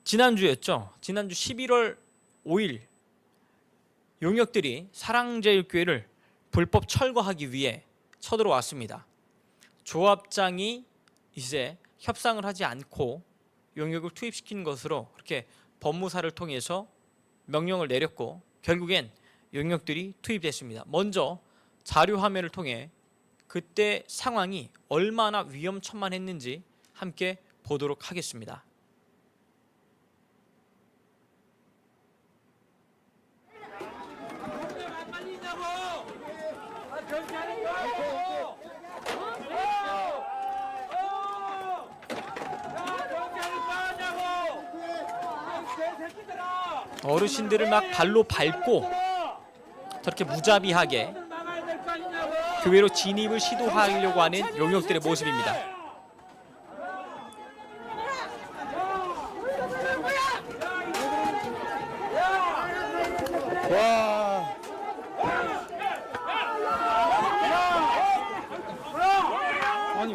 지난주였죠. 지난주 11월 5일 용역들이 사랑제일교회를 불법 철거하기 위해 쳐들어왔습니다. 조합장이 이제 협상을 하지 않고 용역을 투입시킨 것으로 그렇게 법무사를 통해서 명령을 내렸고 결국엔 용역들이 투입됐습니다. 먼저 자료 화면을 통해 그때 상황이 얼마나 위험천만했는지 함께 보도록 하겠습니다. 어르신들을 막 발로 밟고 저렇게 무자비하게 교회로 진입을 시도하려고 하는 용역들의 모습입니다. 와. 아니,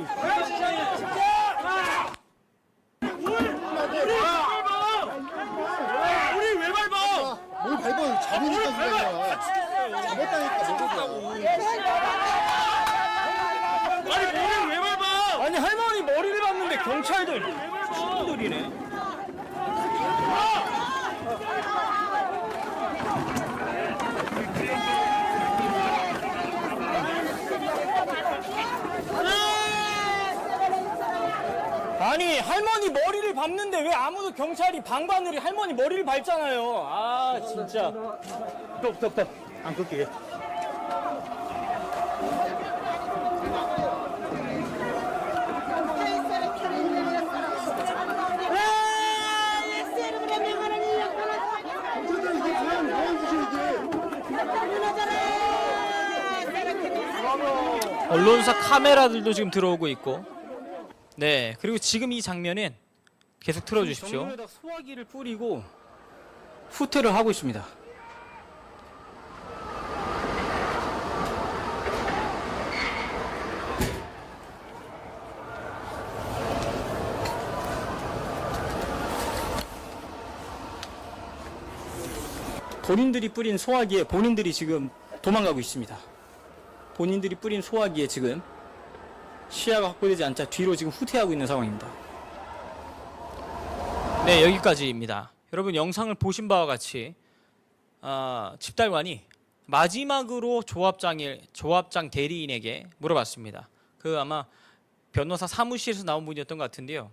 우리 왜 밟아? 뭘 밟아? 잡으니까 그거야. 잡았다니까 뭐고. 아니 머리를 왜 밟아? 아니 할머니 머리를 봤는데 경찰들 친구들이네. 아니 할머니 머리를 밟는데 왜 아무도 경찰이 방관을 할머니 머리를 밟잖아요. 아 진짜. 스톱. 안 끌게. 언론사 카메라들도 지금 들어오고 있고, 네 그리고 지금 이 장면은 계속 틀어주십시오. 정면에다 소화기를 뿌리고 후퇴를 하고 있습니다. 본인들이 뿌린 소화기에 본인들이 지금 도망가고 있습니다. 본인들이 뿌린 소화기에 지금 시야가 확보되지 않자 뒤로 지금 후퇴하고 있는 상황입니다. 네 여기까지입니다. 여러분 영상을 보신 바와 같이 집달관이 마지막으로 조합장 대리인에게 물어봤습니다. 그 아마 변호사 사무실에서 나온 분이었던 것 같은데요.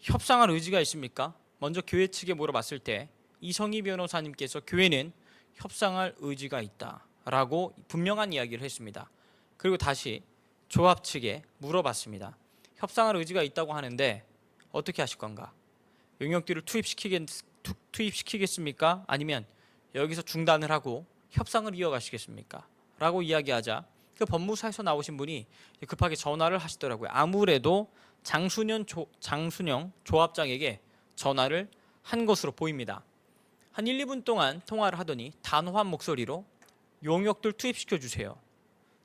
협상할 의지가 있습니까? 먼저 교회 측에 물어봤을 때 이성희 변호사님께서 교회는 협상할 의지가 있다라고 분명한 이야기를 했습니다. 그리고 다시 조합 측에 물어봤습니다. 협상할 의지가 있다고 하는데 어떻게 하실 건가? 용역들을 투입시키겠습니까? 아니면 여기서 중단을 하고 협상을 이어가시겠습니까? 라고 이야기하자 그 법무사에서 나오신 분이 급하게 전화를 하시더라고요. 아무래도 장순영 조합장에게 전화를 한 것으로 보입니다. 한 1, 2분 동안 통화를 하더니 단호한 목소리로 용역들 투입시켜 주세요.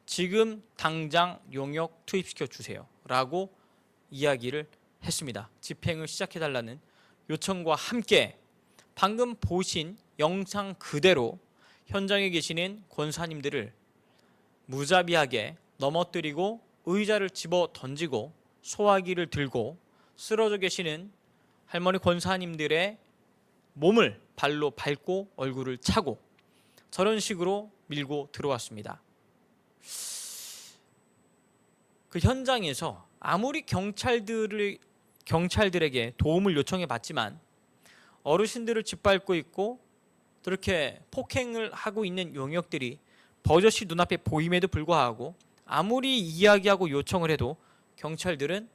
지금 당장 용역 투입시켜 주세요. 라고 이야기를 했습니다. 집행을 시작해달라는 요청과 함께 방금 보신 영상 그대로 현장에 계시는 권사님들을 무자비하게 넘어뜨리고 의자를 집어 던지고 소화기를 들고 쓰러져 계시는 할머니 권사님들의 몸을 발로 밟고 얼굴을 차고 저런 식으로 밀고 들어왔습니다. 그 현장에서 아무리 경찰들에게 도움을 요청해 봤지만 어르신들을 짓밟고 있고 그렇게 폭행을 하고 있는 용역들이 버젓이 눈앞에 보임에도 불구하고 아무리 이야기하고 요청을 해도 경찰들은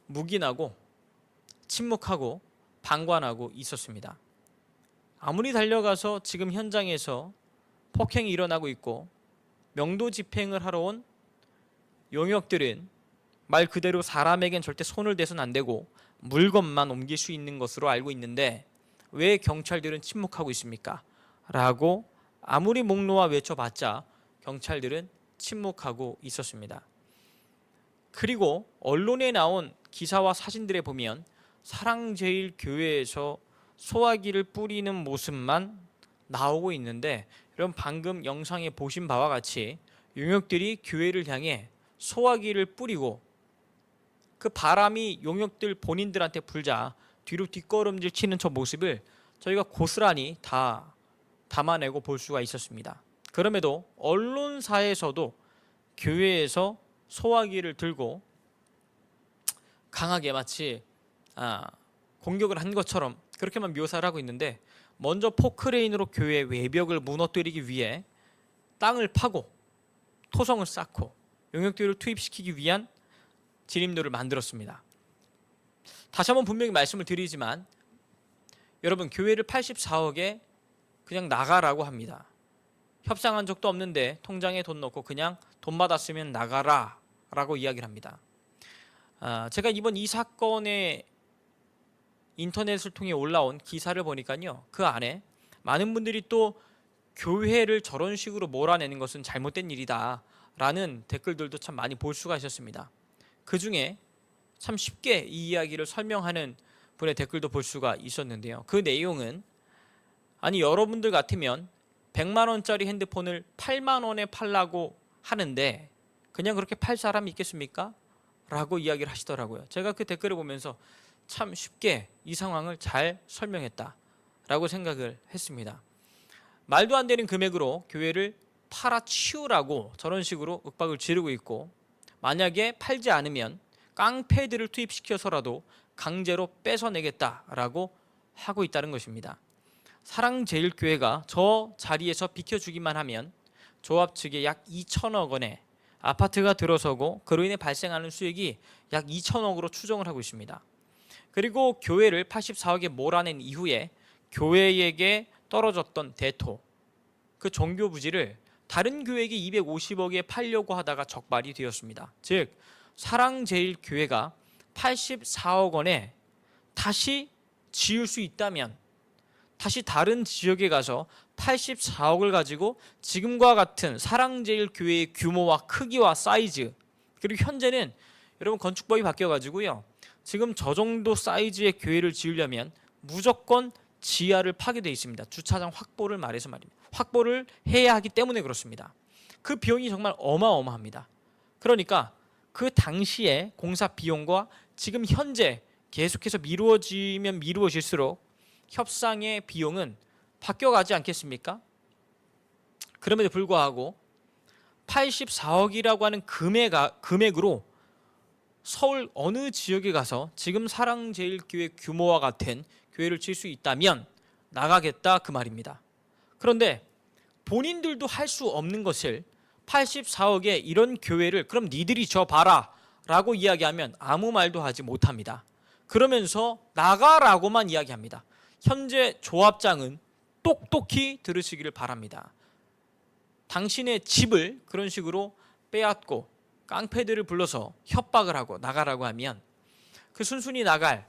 묵인하고 침묵하고 방관하고 있었습니다. 아무리 달려가서 지금 현장에서 폭행이 일어나고 있고 명도 집행을 하러 온 용역들은 말 그대로 사람에겐 절대 손을 대서는 안 되고 물건만 옮길 수 있는 것으로 알고 있는데 왜 경찰들은 침묵하고 있습니까? 라고 아무리 목 놓아 외쳐봤자 경찰들은 침묵하고 있었습니다. 그리고 언론에 나온 기사와 사진들에 보면 사랑제일교회에서 소화기를 뿌리는 모습만 나오고 있는데, 여러분 방금 영상에 보신 바와 같이 용역들이 교회를 향해 소화기를 뿌리고 그 바람이 용역들 본인들한테 불자 뒤로 뒷걸음질 치는 저 모습을 저희가 고스란히 다 담아내고 볼 수가 있었습니다. 그럼에도 언론사에서도 교회에서 소화기를 들고 강하게 마치 공격을 한 것처럼 그렇게만 묘사를 하고 있는데, 먼저 포크레인으로 교회 외벽을 무너뜨리기 위해 땅을 파고 토성을 쌓고 용역들을 투입시키기 위한 진입로를 만들었습니다. 다시 한번 분명히 말씀을 드리지만 여러분, 교회를 84억에 그냥 나가라고 합니다. 협상한 적도 없는데 통장에 돈 넣고 그냥 돈 받았으면 나가라 라고 이야기를 합니다. 제가 이번 이 사건에 인터넷을 통해 올라온 기사를 보니까요, 그 안에 많은 분들이 또 교회를 저런 식으로 몰아내는 것은 잘못된 일이다 라는 댓글들도 참 많이 볼 수가 있었습니다. 그 중에 참 쉽게 이 이야기를 설명하는 분의 댓글도 볼 수가 있었는데요, 그 내용은 아니 여러분들 같으면 100만 원짜리 핸드폰을 8만 원에 팔라고 하는데 그냥 그렇게 팔 사람이 있겠습니까? 라고 이야기를 하시더라고요. 제가 그 댓글을 보면서 참 쉽게 이 상황을 잘 설명했다라고 생각을 했습니다. 말도 안 되는 금액으로 교회를 팔아치우라고 저런 식으로 윽박을 지르고 있고, 만약에 팔지 않으면 깡패들을 투입시켜서라도 강제로 뺏어내겠다라고 하고 있다는 것입니다. 사랑제일교회가 저 자리에서 비켜주기만 하면 조합 측에 약 2천억 원의 아파트가 들어서고 그로 인해 발생하는 수익이 약 2천억으로 추정을 하고 있습니다. 그리고 교회를 84억에 몰아낸 이후에 교회에게 떨어졌던 대토, 그 종교 부지를 다른 교회에게 250억에 팔려고 하다가 적발이 되었습니다. 즉 사랑제일교회가 84억 원에 다시 지을 수 있다면 다시 다른 지역에 가서 84억을 가지고 지금과 같은 사랑제일교회의 규모와 크기와 사이즈, 그리고 현재는 여러분 건축법이 바뀌어가지고요, 지금 저 정도 사이즈의 교회를 지으려면 무조건 지하를 파게 돼 있습니다. 주차장 확보를 말해서 말입니다. 확보를 해야 하기 때문에 그렇습니다. 그 비용이 정말 어마어마합니다. 그러니까 그 당시에 공사 비용과 지금 현재 계속해서 미루어지면 미루어질수록 협상의 비용은 바뀌어가지 않겠습니까? 그럼에도 불구하고 84억이라고 하는 금액으로 서울 어느 지역에 가서 지금 사랑제일교회 규모와 같은 교회를 칠 수 있다면 나가겠다 그 말입니다. 그런데 본인들도 할 수 없는 것을 84억에 이런 교회를 그럼 니들이 져봐라 라고 이야기하면 아무 말도 하지 못합니다. 그러면서 나가라고만 이야기합니다. 현재 조합장은 똑똑히 들으시기를 바랍니다. 당신의 집을 그런 식으로 빼앗고 깡패들을 불러서 협박을 하고 나가라고 하면 그 순순히 나갈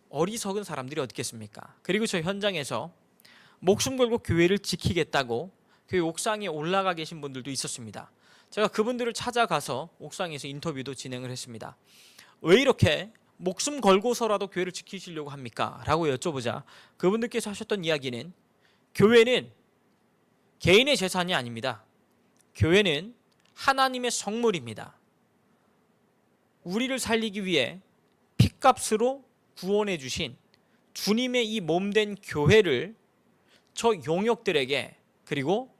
어리석은 사람들이 어딨겠습니까? 그리고 저 현장에서 목숨 걸고 교회를 지키겠다고 교회 옥상에 올라가 계신 분들도 있었습니다. 제가 그분들을 찾아가서 옥상에서 인터뷰도 진행을 했습니다. 왜 이렇게 목숨 걸고서라도 교회를 지키시려고 합니까? 라고 여쭤보자 그분들께서 하셨던 이야기는, 교회는 개인의 재산이 아닙니다. 교회는 하나님의 성물입니다. 우리를 살리기 위해 핏값으로 구원해 주신 주님의 이 몸된 교회를 저 용역들에게, 그리고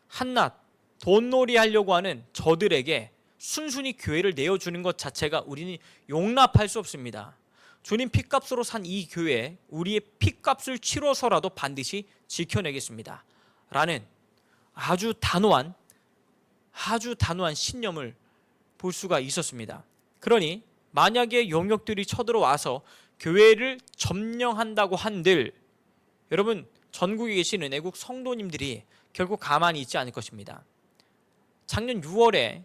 한낱 돈놀이 하려고 하는 저들에게 순순히 교회를 내어주는 것 자체가 우리는 용납할 수 없습니다. 주님 핏값으로 산 이 교회, 우리의 핏값을 치러서라도 반드시 지켜내겠습니다 라는 아주 단호한 신념을 볼 수가 있었습니다. 그러니 만약에 용역들이 쳐들어와서 교회를 점령한다고 한들 여러분, 전국에 계시는 애국 성도님들이 결국 가만히 있지 않을 것입니다. 작년 6월에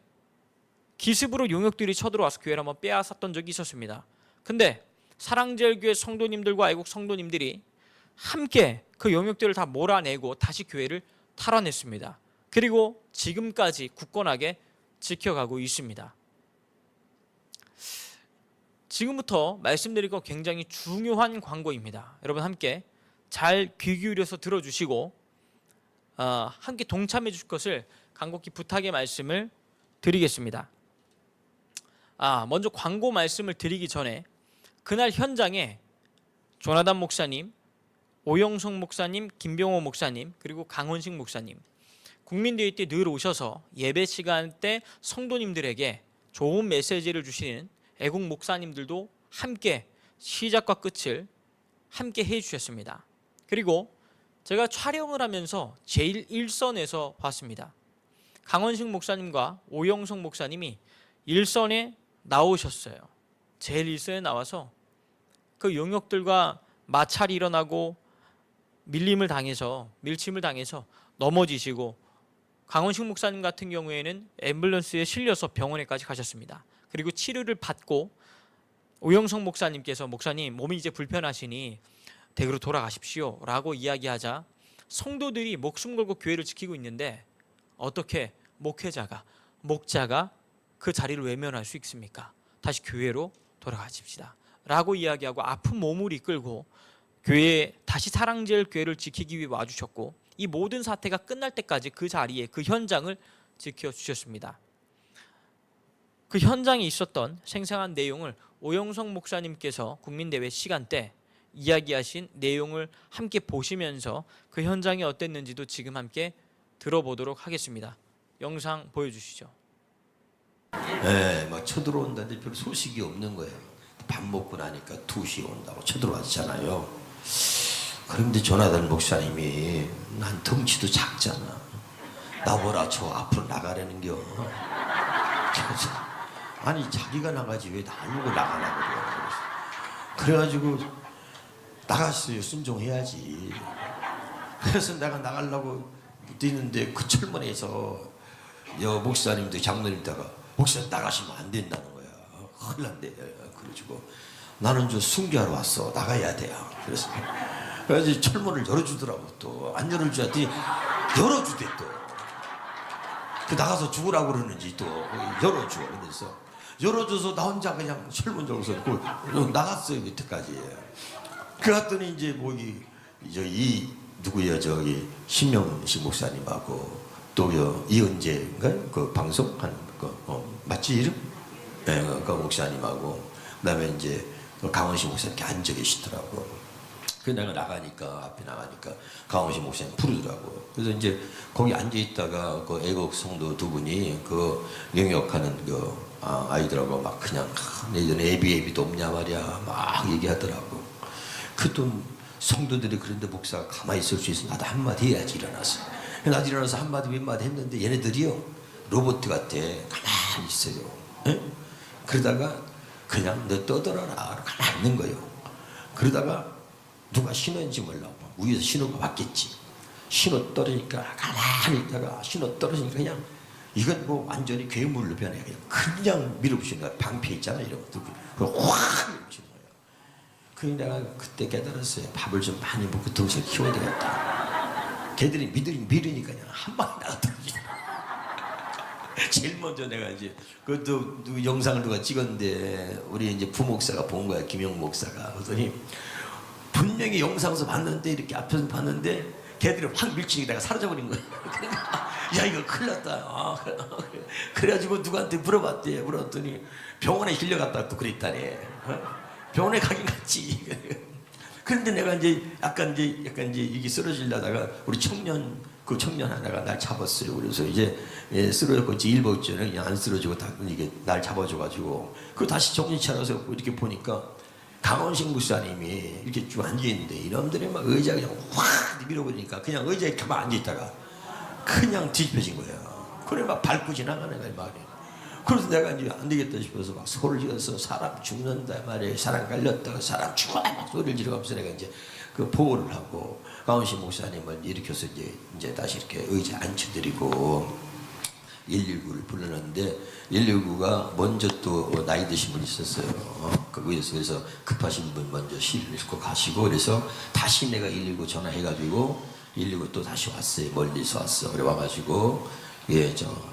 기습으로 용역들이 쳐들어와서 교회를 한번 빼앗았던 적이 있었습니다. 근데 사랑제일교회 성도님들과 애국 성도님들이 함께 그 용역들을 다 몰아내고 다시 교회를 탈환했습니다. 그리고 지금까지 굳건하게 지켜가고 있습니다. 지금부터 말씀드릴 거 굉장히 중요한 광고입니다. 여러분 함께 잘 귀 기울여서 들어주시고 함께 동참해 주실 것을 간곡히 부탁의 말씀을 드리겠습니다. 먼저 광고 말씀을 드리기 전에 그날 현장에 조나단 목사님, 오영석 목사님, 김병호 목사님, 그리고 강원식 목사님, 국민대회 때 늘 오셔서 예배 시간 때 성도님들에게 좋은 메시지를 주시는 애국 목사님들도 함께 시작과 끝을 함께 해주셨습니다. 그리고 제가 촬영을 하면서 제일 일선에서 봤습니다. 강원식 목사님과 오영석 목사님이 일선에 나오셨어요. 제일 일선에 나와서 그 용역들과 마찰이 일어나고 밀침을 당해서 넘어지시고, 강원식 목사님 같은 경우에는 앰뷸런스에 실려서 병원에까지 가셨습니다. 그리고 치료를 받고 오영석 목사님께서 목사님 몸이 이제 불편하시니 댁으로 돌아가십시오 라고 이야기하자 성도들이 목숨 걸고 교회를 지키고 있는데 어떻게 목자가 그 자리를 외면할 수 있습니까? 다시 교회로 돌아가십시다 라고 이야기하고 아픈 몸을 이끌고 교회에 다시 사랑제일 교회를 지키기 위해 와주셨고, 이 모든 사태가 끝날 때까지 그 자리에 그 현장을 지켜주셨습니다. 그 현장에 있었던 생생한 내용을 오영석 목사님께서 국민대회 시간 때 이야기하신 내용을 함께 보시면서 그 현장이 어땠는지도 지금 함께 들어보도록 하겠습니다. 영상 보여주시죠. 네, 막 쳐들어온다는데 별 소식이 없는 거예요. 밥 먹고 나니까 2시에 온다고 쳐들어왔잖아요. 그런데 조나단 목사님이 난 덩치도 작잖아. 나보라 저 앞으로 나가라는겨. 아니 자기가 나가지 왜 나를 나가라고 그래. 그래가지고 나갔어요. 순종해야지. 그래서 내가 나가려고 뛰는데 그 철문에서 목사님도 장로님다가 목사님 나가시면 안 된다는 거야. 큰일 난대. 그래가지고 나는 저 순교하러 왔어. 나가야 돼요. 그래서 철문을 열어주더라고. 또 안 열어줄 줄 알았더니 열어주대 또. 그 나가서 죽으라고 그러는지 또 열어줘. 그래서 열어줘서 나 혼자 그냥 철문 열어서 나갔어요. 밑에까지. 그랬더니 이제 누구야 저기 신명식 목사님하고 또 이은재인가 그 방송하는 거 맞지 이름? 네, 그 목사님하고 그다음에 이제 강원식 목사님 이렇게 앉아 계시더라고. 그 내가 앞에 나가니까 강원식 목사님 부르더라고. 그래서 이제 거기 앉아 있다가 그 애국 성도 두 분이 그 영역하는 그 아이들하고 막 그냥 예전에 애비도 없냐 말이야 막 얘기하더라고. 그 성도들이 그런데 목사가 가만히 있을 수 있어. 나도 한마디 해야지 일어나서. 나도 일어나서 한마디 몇 마디 했는데 얘네들이요 로봇 같아. 가만히 있어요. 에? 그러다가 그냥 너 떠들어라 가만히 있는 거예요. 그러다가 누가 신호인지 몰라. 위에서 신호가 왔겠지. 신호 떨어지니까 가만히 있다가 신호 떨어지니까 그냥 이건 뭐 완전히 괴물로 변해. 그냥 밀어붙이는 거야. 방패 있잖아 이런 것도. 확 밀어붙이는 거야. 그래서 내가 그때 깨달았어요. 밥을 좀 많이 먹고 덩치를 키워야 되겠다. 걔들이 밀으니까 그냥 한 방에 나가떨어지더라. 제일 먼저 내가 이제 그것도 영상을 누가 찍었는데 우리 이제 부목사가 본 거야. 김영 목사가. 그러더니 분명히 영상에서 봤는데 이렇게 앞에서 봤는데 걔들이 확 밀치니까 내가 사라져버린 거야. 그러니까 야 이거 큰일 났다. 그래가지고 누구한테 물어봤대. 물어봤더니 병원에 실려갔다 또 그랬다네. 병원에 가긴 갔지. 그런데 내가 이제 약간 이제 이게 쓰러지려다가 우리 청년 하나가 날 잡았어요. 그래서 이제 쓰러졌고 이제 일보전에 그냥 안 쓰러지고 다 이게 날 잡아줘가지고 그 다시 정신 차려서 이렇게 보니까 강원식 목사님이 이렇게 쭉 앉아있는데 이놈들이 막 의자 그냥 확 밀어버리니까 그냥 의자에 가만 앉아있다가 그냥 뒤집혀진 거야. 그래 막 밟고 지나가는 거야 말이야. 그래서 내가 이제 안 되겠다 싶어서 막 소리를 지어서 사람 죽는다 말이야. 사람 갈렸다가 사람 죽어 막 소리를 지르면서 내가 이제 그 보호를 하고 강원식 목사님을 일으켜서 이제 다시 이렇게 의자에 앉혀드리고 119를 불렀는데 119가 먼저 또 나이 드신 분이 있었어요. 그래서 급하신 분 먼저 실고 가시고 그래서 다시 내가 119 전화해가지고 119 또 다시 왔어요. 멀리서 왔어. 그래 와가지고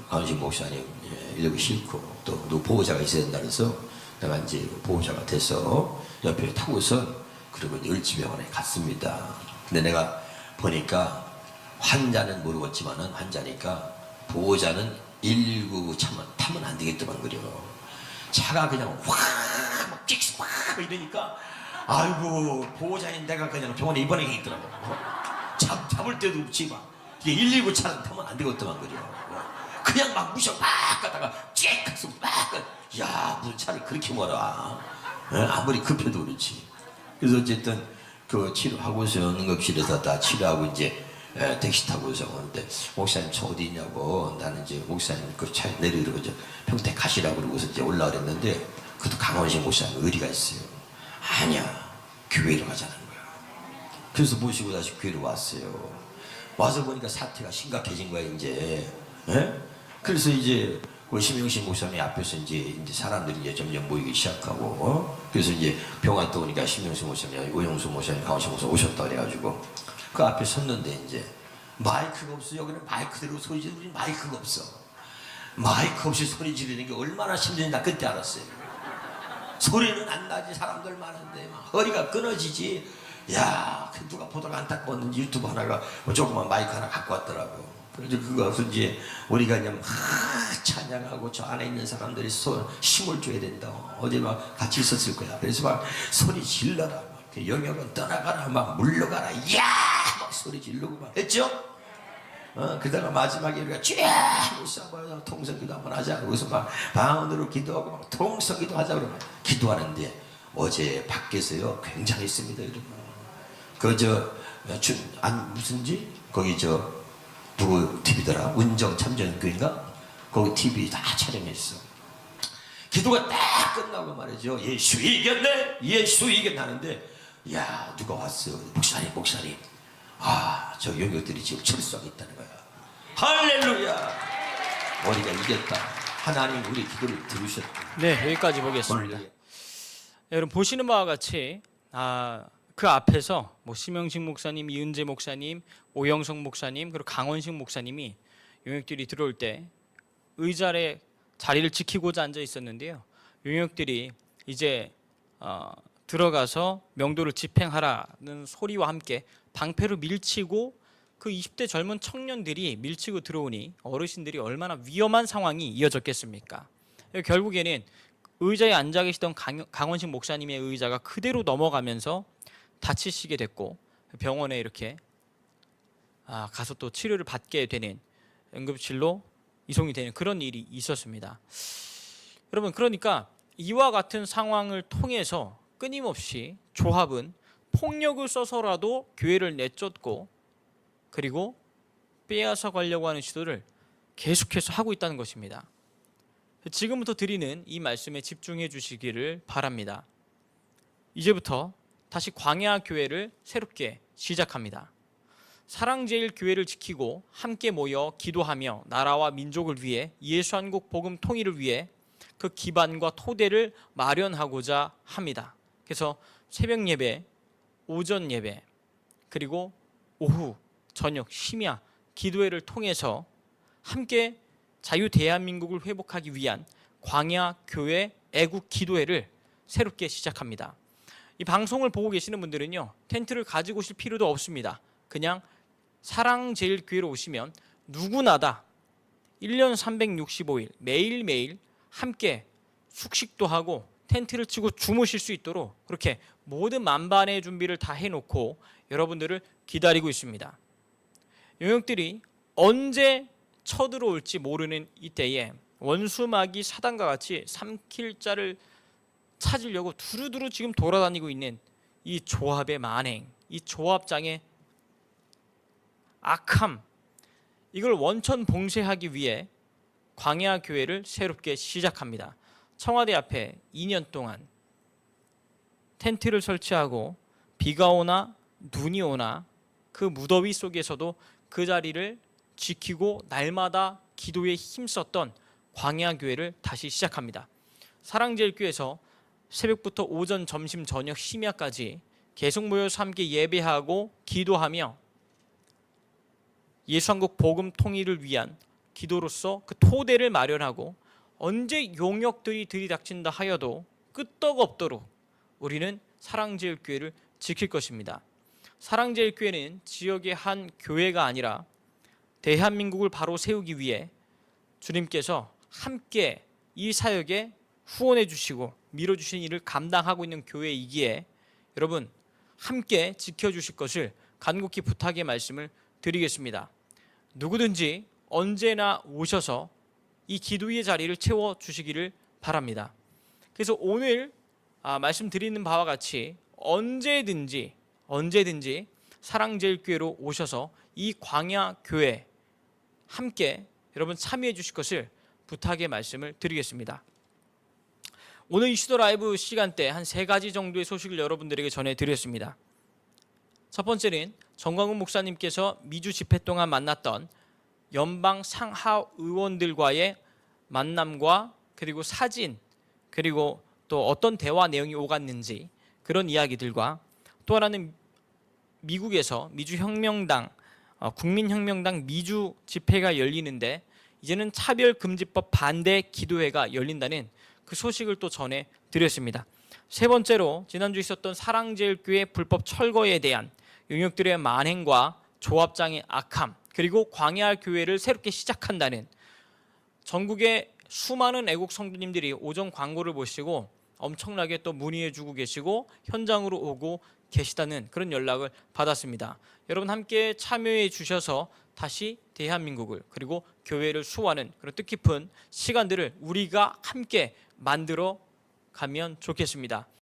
강원식 목사님 119 싣고 또 보호자가 있어야 된다 그래서 내가 이제 보호자가 돼서 옆에 타고서 그리고 이제 을지병원에 갔습니다. 근데 내가 보니까 환자는 모르겠지만은 환자니까 보호자는 119 타면 안 되겠더만 그려. 차가 그냥 확막 찍스 막 이러니까 아이고 보호자인 내가 그냥 병원에 입원해 있더라고. 잡을 때도 없지 막. 이게 119 차는 타면 안 되겠더만 그려. 그냥 막 무셔 막 가다가 จี้가서 막 야 무슨 차를 그렇게 몰아. 아무리 급해도 그렇지. 그래서 어쨌든 그 치료하고서 응급실에서 다 치료하고 이제 택시 타고서 오는데 목사님 저 어디 있냐고 나는 이제 목사님 그 차에 내리려고 이제 평택 가시라고 그러고서 이제 올라오랬는데 그것도 강원식 목사님 의리가 있어요. 아니야 교회로 가자는 거야. 그래서 모시고 다시 교회로 왔어요. 와서 보니까 사태가 심각해진 거야 이제. 그래서 이제 그 심영식 목사님 앞에서 이제 사람들이 이제 점점 모이기 시작하고 그래서 이제 병원 또 오니까 심영식 목사님, 오영수 목사님, 강원식 목사님 오셨다 그래가지고 그 앞에 섰는데 이제 마이크가 없어. 여기는 마이크대로 소리 지르는 우리 마이크가 없어. 마이크 없이 소리 지르는 게 얼마나 힘든지 나 그때 알았어요. 소리는 안 나지 사람들 많은데 막 허리가 끊어지지. 야, 그 누가 보다가 안타까웠는지 유튜브 하나가 뭐 조그만 마이크 하나 갖고 왔더라고. 그래서 그거서 이제 우리가 그냥 막 찬양하고 저 안에 있는 사람들이 힘을 줘야 된다. 어제 막 같이 있었을 거야. 그래서 막 소리 질러라. 막 영역은 떠나가라. 막 물러가라. 야! 막 소리 지르고 막 했죠? 그러다가 마지막에 우리가 쫙 하고 싸봐요. 통성기도 한번 하자. 그래서 막 방언으로 기도하고 막 통성기도 하자. 그러면 기도하는데 어제 밖에서요 굉장했습니다. 여러분. 무슨지 거기 누구 TV더라? 운정 참전교회인가? 거기 TV 다 촬영했어. 기도가 딱 끝나고 말이죠. 예수 이겼네. 예수 이겼나는데 야 누가 왔어요. 목사님. 아, 저 영역들이 지금 철수하고 있다는 거야. 할렐루야. 우리가 이겼다. 하나님 우리 기도를 들으셨다. 네, 여기까지 보겠습니다. 여러분 보시는 바와 같이 그 앞에서 뭐 심영식 목사님, 이은재 목사님, 오영석 목사님, 그리고 강원식 목사님이 용역들이 들어올 때 의자에 자리를 지키고자 앉아 있었는데요. 용역들이 이제 들어가서 명도를 집행하라는 소리와 함께 방패로 밀치고 그 20대 젊은 청년들이 밀치고 들어오니 어르신들이 얼마나 위험한 상황이 이어졌겠습니까? 결국에는 의자에 앉아 계시던 강원식 목사님의 의자가 그대로 넘어가면서 다치시게 됐고 병원에 이렇게 가서 또 치료를 받게 되는 응급실로 이송이 되는 그런 일이 있었습니다. 여러분 그러니까 이와 같은 상황을 통해서 끊임없이 조합은 폭력을 써서라도 교회를 내쫓고 그리고 빼앗아 가려고 하는 시도를 계속해서 하고 있다는 것입니다. 지금부터 드리는 이 말씀에 집중해 주시기를 바랍니다. 이제부터 다시 광야교회를 새롭게 시작합니다. 사랑제일교회를 지키고 함께 모여 기도하며 나라와 민족을 위해 예수 한국 복음 통일을 위해 그 기반과 토대를 마련하고자 합니다. 그래서 새벽 예배, 오전 예배, 그리고 오후, 저녁, 심야 기도회를 통해서 함께 자유 대한민국을 회복하기 위한 광야교회 애국 기도회를 새롭게 시작합니다. 이 방송을 보고 계시는 분들은요 텐트를 가지고 오실 필요도 없습니다. 그냥 사랑제일교회로 오시면 누구나 다 1년 365일 매일매일 함께 숙식도 하고 텐트를 치고 주무실 수 있도록 그렇게 모든 만반의 준비를 다 해놓고 여러분들을 기다리고 있습니다. 영역들이 언제 쳐들어올지 모르는 이때에 원수마귀 사단과 같이 삼킬 자를 찾으려고 두루두루 지금 돌아다니고 있는 이 조합의 만행, 이 조합장의 악함, 이걸 원천 봉쇄하기 위해 광야교회를 새롭게 시작합니다. 청와대 앞에 2년 동안 텐트를 설치하고 비가 오나 눈이 오나 그 무더위 속에서도 그 자리를 지키고 날마다 기도에 힘썼던 광야교회를 다시 시작합니다. 사랑제일교회에서 새벽부터 오전, 점심, 저녁, 심야까지 계속 모여서 함께 예배하고 기도하며 예수 한국 복음 통일을 위한 기도로서 그 토대를 마련하고 언제 용역들이 들이닥친다 하여도 끄떡없도록 우리는 사랑제일교회를 지킬 것입니다. 사랑제일교회는 지역의 한 교회가 아니라 대한민국을 바로 세우기 위해 주님께서 함께 이 사역에 후원해 주시고 밀어주신 일을 감당하고 있는 교회이기에 여러분 함께 지켜주실 것을 간곡히 부탁의 말씀을 드리겠습니다. 누구든지 언제나 오셔서 이 기도의 자리를 채워주시기를 바랍니다. 그래서 오늘 말씀드리는 바와 같이 언제든지 사랑제일교회로 오셔서 이 광야교회 함께 여러분 참여해 주실 것을 부탁의 말씀을 드리겠습니다. 오늘 이슈도 라이브 시간대 한 3가지 정도의 소식을 여러분들에게 전해드렸습니다. 첫 번째는 정광훈 목사님께서 미주 집회 동안 만났던 연방 상하 의원들과의 만남과 그리고 사진 그리고 또 어떤 대화 내용이 오갔는지 그런 이야기들과 또 하나는 미국에서 미주혁명당 국민혁명당 미주 집회가 열리는데 이제는 차별금지법 반대 기도회가 열린다는 그 소식을 또 전해드렸습니다. 세 번째로 지난주 있었던 사랑제일교회 불법 철거에 대한 용역들의 만행과 조합장의 악함 그리고 광야교회를 새롭게 시작한다는 전국의 수많은 애국 성도님들이 오전 광고를 보시고 엄청나게 또 문의해주고 계시고 현장으로 오고 계시다는 그런 연락을 받았습니다. 여러분 함께 참여해 주셔서 다시 대한민국을 그리고 교회를 수호하는 그런 뜻깊은 시간들을 우리가 함께 만들어 가면 좋겠습니다.